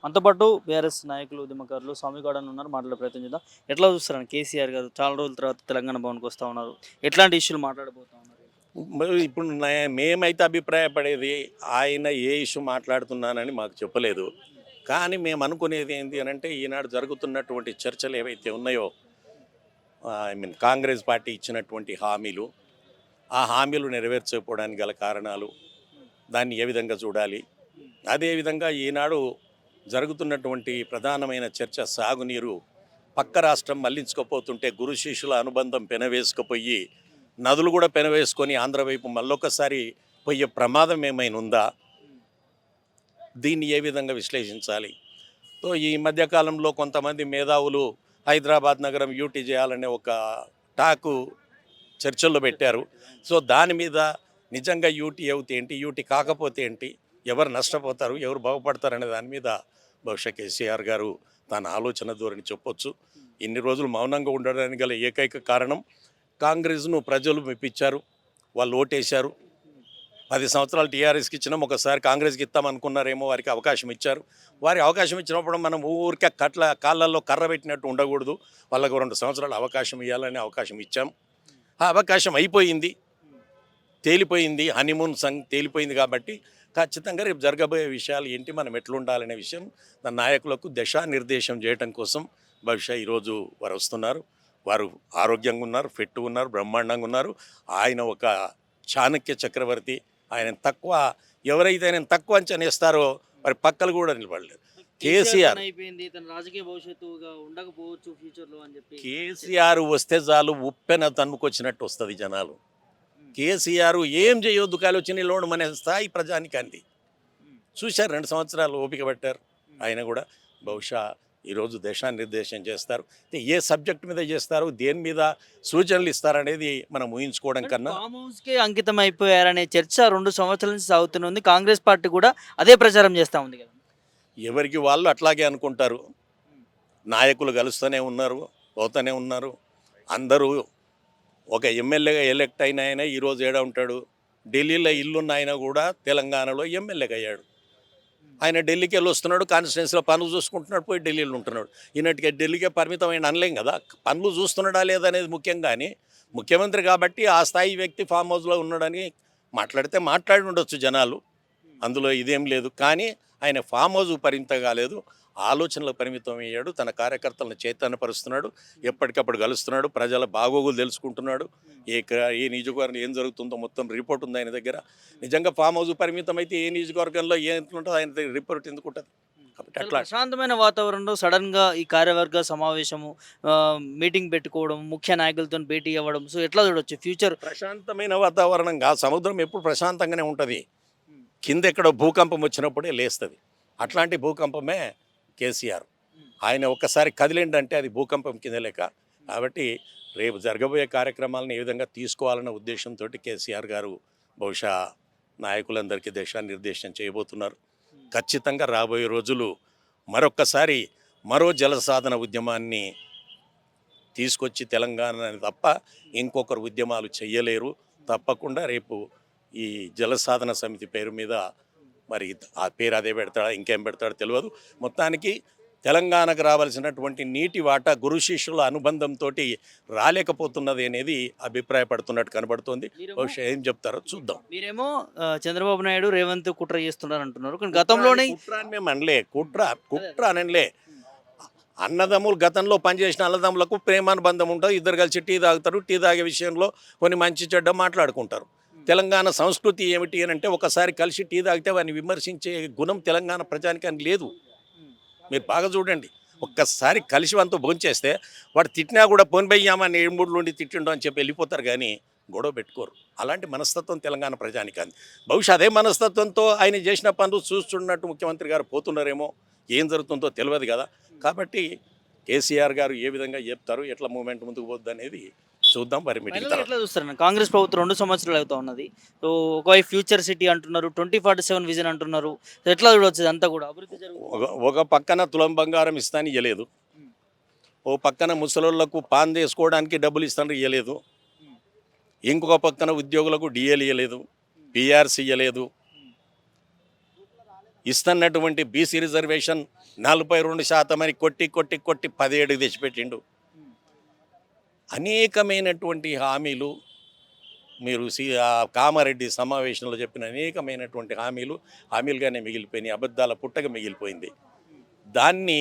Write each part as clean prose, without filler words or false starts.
మనతో పాటు బీఆర్ఎస్ నాయకులు, ఉద్యమకారులు స్వామిగౌడ అని ఉన్నారు. మాట్లాడే ప్రయత్నం చేద్దాం. ఎట్లా చూస్తారండి కేసీఆర్ గారు చాలా రోజుల తర్వాత తెలంగాణ భవన్‌కి వస్తా ఉన్నారు. ఎట్లాంటి ఇష్యూలు మాట్లాడబోతా ఉన్నారు? మరి ఇప్పుడు మేమైతే అభిప్రాయపడేది ఆయన ఏ ఇష్యూ మాట్లాడుతున్నానని మాకు చెప్పలేదు. కానీ మేము అనుకునేది ఏంటి అనంటే ఈనాడు జరుగుతున్నటువంటి చర్చలు ఏవైతే ఉన్నాయో కాంగ్రెస్ పార్టీ ఇచ్చినటువంటి హామీలు, ఆ హామీలు నెరవేర్చకపోవడానికి గల కారణాలు, దాన్ని ఏ విధంగా చూడాలి, అదేవిధంగా ఈనాడు జరుగుతున్నటువంటి ప్రధానమైన చర్చ సాగునీరు పక్క రాష్ట్రం మళ్లించుకపోతుంటే గురు శిష్యుల అనుబంధం పెనవేసుకుపోయి నదులు కూడా పెనవేసుకొని ఆంధ్ర వైపు మళ్ళొకసారి పోయే ప్రమాదం ఏమైనా ఉందా, దీన్ని ఏ విధంగా విశ్లేషించాలి. సో ఈ మధ్యకాలంలో కొంతమంది మేధావులు హైదరాబాద్ నగరం యూటీ చేయాలనే ఒక టాకు చర్చల్లో పెట్టారు. సో దాని మీద నిజంగా యూటీ అవుతే ఏంటి, యూటీ కాకపోతే ఏంటి, ఎవరు నష్టపోతారు, ఎవరు బాగుపడతారు అనే దాని మీద బహుశా కేసీఆర్ గారు తన ఆలోచన ధోరణి చెప్పొచ్చు. ఇన్ని రోజులు మౌనంగా ఉండడానికి గల ఏకైక కారణం కాంగ్రెస్ను ప్రజలు మెప్పించారు, వాళ్ళు ఓటేశారు. 10 సంవత్సరాలు టీఆర్ఎస్కి ఇచ్చినాం, ఒకసారి కాంగ్రెస్కి ఇస్తామనుకున్నారేమో, వారికి అవకాశం ఇచ్చారు. వారి అవకాశం ఇచ్చినప్పుడు మనం ఊరికే కాళ్ళల్లో కర్ర పెట్టినట్టు ఉండకూడదు, వాళ్ళకు 2 సంవత్సరాలు అవకాశం ఇవ్వాలని అవకాశం ఇచ్చాం. ఆ అవకాశం అయిపోయింది, తేలిపోయింది, హనీమూన్ తేలిపోయింది. కాబట్టి ఖచ్చితంగా రేపు జరగబోయే విషయాలు ఏంటి, మనం ఎట్లుండాలనే విషయం నాయకులకు దిశానిర్దేశం చేయడం కోసం బహుశా ఈరోజు వారు వస్తున్నారు. వారు ఆరోగ్యంగా ఉన్నారు, ఫిట్ ఉన్నారు, బ్రహ్మాండంగా ఉన్నారు. ఆయన ఒక చాణక్య చక్రవర్తి. ఆయన ఎవరైతే ఆయన తక్కువ అంచనా వేస్తారో వారి పక్కలు కూడా నిలబడలేదు. కేసీఆర్ అయిపోయింది, తన రాజకీయ భవిష్యత్తుగా ఉండకపోవచ్చు ఫ్యూచర్లో అని చెప్పి కేసీఆర్ వస్తే చాలు ఉప్పెన తన్నుకొచ్చినట్టు వస్తుంది జనాలు. కేసీఆర్ ఏం చేయొద్దు కాలోచన లోను అనే స్థాయి ప్రజానికాంది. చూశారు, 2 సంవత్సరాలు ఓపిక పట్టారు. ఆయన కూడా బహుశా ఈరోజు దేశానిర్దేశం చేస్తారు. ఏ సబ్జెక్ట్ మీద చేస్తారు, దేని మీద సూచనలు ఇస్తారనేది మనం ఊహించుకోవడం కన్నా ఫామ్ హౌస్కే అంకితం అయిపోయారనే చర్చ 2 సంవత్సరాల నుంచి సాగుతుంది. కాంగ్రెస్ పార్టీ కూడా అదే ప్రచారం చేస్తూ ఉంది కదా. ఎవరికి వాళ్ళు అట్లాగే అనుకుంటారు. నాయకులు కలుస్తూనే ఉన్నారు, పోతూనే ఉన్నారు. అందరూ ఒక ఎమ్మెల్యేగా ఎలక్ట్ అయిన ఆయన ఈరోజు ఏడా ఉంటాడు, ఢిల్లీలో ఇల్లున్న ఆయన కూడా తెలంగాణలో ఎమ్మెల్యేగా అయ్యాడు. ఆయన ఢిల్లీకి వెళ్ళి వస్తున్నాడు, కాన్స్టిట్యున్సీలో పనులు చూసుకుంటున్నాడు, పోయి ఢిల్లీలో ఉంటున్నాడు. ఈనాటికి ఢిల్లీకే పరిమితమైన అనలేం కదా, పనులు చూస్తున్నాడా లేదనేది ముఖ్యం. కానీ ముఖ్యమంత్రి కాబట్టి ఆ స్థాయి వ్యక్తి ఫామ్ హౌస్లో ఉన్నాడని మాట్లాడితే మాట్లాడి ఉండొచ్చు జనాలు, అందులో ఇదేం లేదు. కానీ ఆయన ఫామ్ హౌస్ పరిమితం కాలేదు, ఆలోచనలకు పరిమితం అయ్యాడు. తన కార్యకర్తలను చైతన్యపరుస్తున్నాడు, ఎప్పటికప్పుడు కలుస్తున్నాడు, ప్రజల బాగోగులు తెలుసుకుంటున్నాడు. ఏ నియోజకవర్గం ఏం జరుగుతుందో మొత్తం రిపోర్ట్ ఉంది ఆయన దగ్గర. నిజంగా ఫామ్ హౌస్ పరిమితం అయితే ఏ నియోజకవర్గంలో ఏముంటుందో ఆయన దగ్గర రిపోర్ట్ ఎందుకు ఉంటుంది. కాబట్టి అట్లా ప్రశాంతమైన వాతావరణంలో సడన్ గా ఈ కార్యవర్గ సమావేశము, మీటింగ్ పెట్టుకోవడం, ముఖ్య నాయకులతో భేటీ అవ్వడం, సో ఎట్లా చూడొచ్చు ఫ్యూచర్? ప్రశాంతమైన వాతావరణంగా సముద్రం ఎప్పుడు ప్రశాంతంగానే ఉంటుంది, కింద ఎక్కడో భూకంపం వచ్చినప్పుడే లేస్తుంది. అట్లాంటి భూకంపమే కేసీఆర్. ఆయన ఒక్కసారి కదిలిండంటే అది భూకంపం కింద లెక్క. కాబట్టి రేపు జరగబోయే కార్యక్రమాలను ఏ విధంగా తీసుకోవాలన్న ఉద్దేశంతో కేసీఆర్ గారు బహుశా నాయకులందరికీ దిశానిర్దేశం చేయబోతున్నారు. ఖచ్చితంగా రాబోయే రోజులు మరొక్కసారి మరో జలసాధన ఉద్యమాన్ని తీసుకొచ్చి తెలంగాణ తప్ప ఇంకొకరు ఉద్యమాలు చెయ్యలేరు. తప్పకుండా రేపు ఈ జలసాధన సమితి పేరు మీద, మరి ఆ పేరు అదే పెడతాడా ఇంకేం పెడతాడో తెలియదు, మొత్తానికి తెలంగాణకు రావాల్సినటువంటి నీటి వాటా గురు శిష్యుల అనుబంధంతో రాలేకపోతున్నది అనేది అభిప్రాయపడుతున్నట్టు కనబడుతుంది. బహుశా ఏం చెప్తారో చూద్దాం. మీరేమో చంద్రబాబు నాయుడు, రేవంత్ కుట్ర చేస్తున్నారు అంటున్నారు, కానీ గతంలోనే కుట్ర అని మేము అనలే, కుట్ర అనలే. అన్నదమ్ములు గతంలో పనిచేసిన అన్నదమ్ములకు ప్రేమానుబంధం ఉంటుంది, ఇద్దరు కలిసి టీ తాగుతారు, టీ తాగే విషయంలో కొన్ని మంచి చెడ్డ మాట్లాడుకుంటారు. తెలంగాణ సంస్కృతి ఏమిటి అని అంటే ఒకసారి కలిసి టీ తాగితే వారిని విమర్శించే గుణం తెలంగాణ ప్రజానికానికి లేదు. మీరు బాగా చూడండి, ఒక్కసారి కలిసి వంతు భోంచేస్తే వాడు తిట్టినా కూడా పోన్ బయ్యామని 7-3 నుండి తిట్టిండో అని చెప్పి వెళ్ళిపోతారు, కానీ గొడవ పెట్టుకోరు. అలాంటి మనస్తత్వం తెలంగాణ ప్రజానికాన్ని. బహుశా అదే మనస్తత్వంతో ఆయన చేసిన పనులు చూస్తున్నట్టు ముఖ్యమంత్రి గారు పోతున్నారేమో, ఏం జరుగుతుందో తెలియదు కదా. కాబట్టి కేసీఆర్ గారు ఏ విధంగా చెప్తారు, ఎట్లా మూమెంట్ ముందుకు పోద్ది అనేది చూద్దాం. మరి ఎట్లా చూస్తారు? కాంగ్రెస్ ప్రభుత్వం 2 సంవత్సరాలు అవుతా ఉన్నది. సో ఒకవైపు ఫ్యూచర్ సిటీ అంటున్నారు, 2047 విజన్ అంటున్నారు. సో ఎట్లా చూడవచ్చు అంతా కూడా అభివృద్ధి జరుగుతుంది? ఒక పక్కన తులం బంగారం ఇస్తాను ఇవ్వలేదు, ఓ పక్కన ముసలోళ్లకు పాన్ చేసుకోవడానికి డబ్బులు ఇస్తాను ఇవ్వలేదు, ఇంకొక పక్కన ఉద్యోగులకు డిఏలు ఇవ్వలేదు, పిఆర్సీ ఇవ్వలేదు. ఇస్తున్నటువంటి బీసీ రిజర్వేషన్ 42% అని కొట్టి 17 తెచ్చిపెట్టిండు. అనేకమైనటువంటి హామీలు మీరు కామారెడ్డి సమావేశంలో చెప్పిన అనేకమైనటువంటి హామీలుగానే మిగిలిపోయినాయి. అబద్ధాల పుట్టగా మిగిలిపోయింది. దాన్ని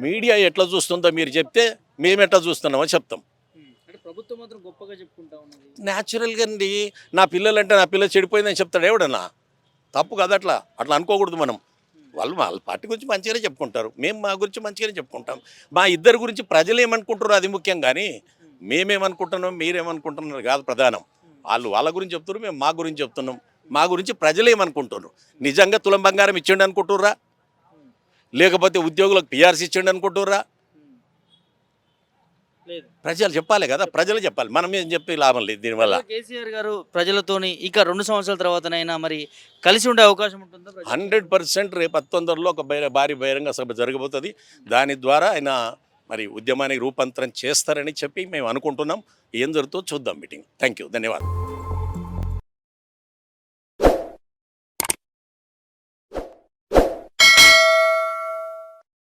మీడియా ఎట్లా చూస్తుందో మీరు చెప్తే మేము ఎట్లా చూస్తున్నామో చెప్తాం. అంటే ప్రభుత్వం మాత్రం గొప్పగా చెప్పుకుంటా ఉన్నది. న్యాచురల్గా అండి, నా పిల్ల చెడిపోయిందని చెప్తాడు ఎవడన్నా? తప్పు కదా, అట్లా అనుకోకూడదు మనం. వాళ్ళ పార్టీ గురించి మంచిగానే చెప్పుకుంటారు, మేము మా గురించి మంచిగానే చెప్పుకుంటాం. మా ఇద్దరి గురించి ప్రజలు ఏమనుకుంటారో అది ముఖ్యం, కానీ మేమేమనుకుంటున్నాం మీరేమనుకుంటున్నారు కాదు ప్రధానం. వాళ్ళ గురించి చెప్తున్నారు, మేము మా గురించి చెప్తున్నాం. మా గురించి ప్రజలు ఏమనుకుంటున్నారు? నిజంగా తులం బంగారం ఇచ్చిండు అనుకుంటుర్రా? లేకపోతే ఉద్యోగులకు పిఆర్సీ ఇచ్చిండు అనుకుంటుర్రా? లేదు, ప్రజలు చెప్పాలి కదా, ప్రజలు చెప్పాలి. మనం ఏం చెప్పి లాభం లేదు దీనివల్ల. కేసీఆర్ గారు ప్రజలతోని ఇక 2 సంవత్సరాల తర్వాతనైనా మరి కలిసి ఉండే అవకాశం ఉంటుందా? 100% రేపు 19లో ఒక భారీ బహిరంగ సభ జరగబోతుంది. దాని ద్వారా ఆయన మరి ఉద్యమానికి రూపాంతరం చేస్తారని చెప్పి మేము అనుకుంటున్నాం. ఏం జరుగుతుందో చూద్దాం. మీటింగ్. థ్యాంక్ యూ, ధన్యవాదాలు.